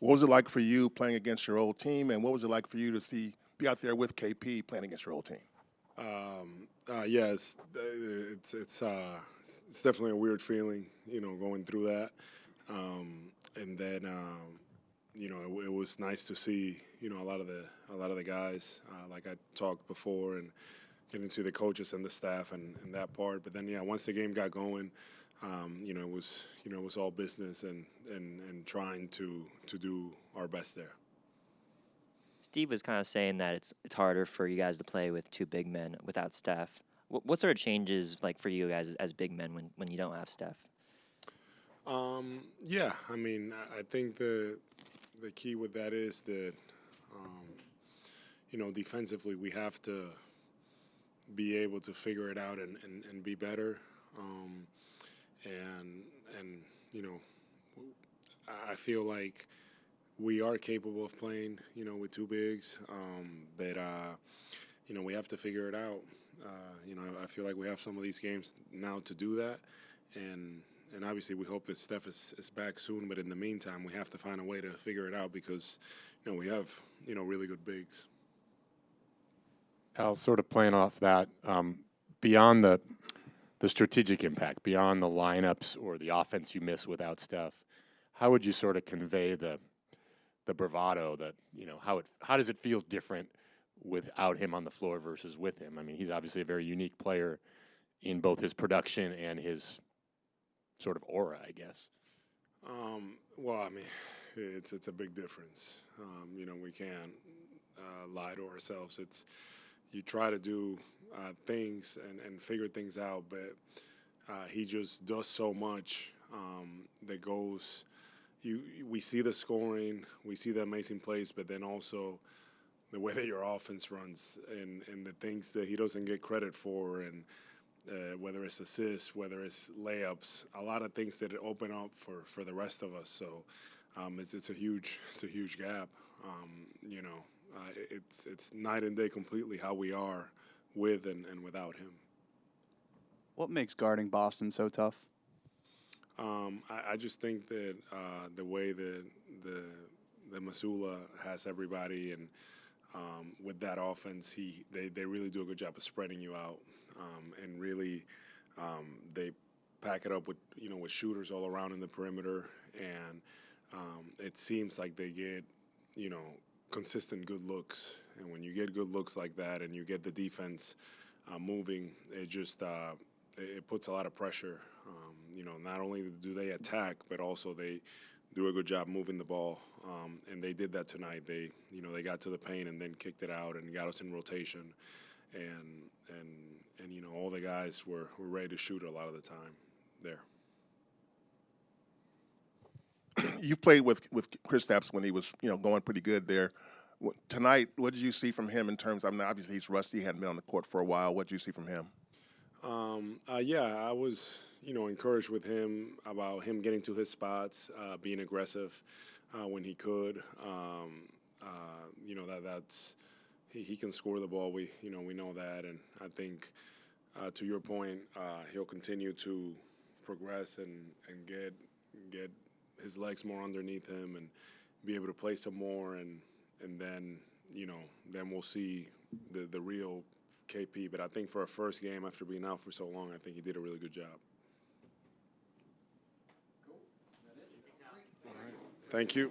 What was it like for you playing against your old team, and what was it like for you to be out there with KP playing against your old team? Yeah, it's definitely a weird feeling, going through that. And then it was nice to see a lot of the guys, like I talked before, and getting to the coaches and the staff and that part. But then once the game got going, it was all business and trying to do our best there. Steve was kind of saying that it's harder for you guys to play with two big men without Steph. What sort of changes like for you guys as big men when you don't have Steph? Yeah, I mean, I think the key with that is that defensively we have to be able to figure it out and be better. And I feel like we are capable of playing, with two bigs, but we have to figure it out. I feel like we have some of these games now to do that, and obviously we hope that Steph is back soon. But in the meantime, we have to find a way to figure it out because we have really good bigs. Al, sort of playing off that, beyond the strategic impact, beyond the lineups or the offense you miss without Steph, how would you sort of convey the bravado that, how does it feel different without him on the floor versus with him? I mean, he's obviously a very unique player in both his production and his sort of aura, I guess. Well, I mean, it's a big difference. We can't lie to ourselves. You try to do things and figure things out, but he just does so much that goes. We see the scoring, we see the amazing plays, but then also the way that your offense runs and the things that he doesn't get credit for, and whether it's assists, whether it's layups, a lot of things that open up for the rest of us. So it's a huge gap. It's night and day completely how we are with and without him. What makes guarding Boston so tough? I just think that the way that the Mazzulla has everybody, and with that offense, they really do a good job of spreading you out, and really they pack it up with with shooters all around in the perimeter, and it seems like they get consistent good looks. And when you get good looks like that, and you get the defense moving, it just it puts a lot of pressure. Not only do they attack, but also they do a good job moving the ball. And they did that tonight. They got to the paint and then kicked it out and got us in rotation. And all the guys were ready to shoot a lot of the time there. You've played with Kristaps when he was going pretty good there. Tonight, what did you see from him in terms? I mean, obviously he's rusty. He hadn't been on the court for a while. What did you see from him? Yeah, I was encouraged with him about him getting to his spots, being aggressive when he could. That's he can score the ball. We know that, and I think to your point, he'll continue to progress and get his legs more underneath him and be able to play some more, and then we'll see the real KP. But I think for a first game after being out for so long, I think he did a really good job. Cool. All right. Thank you.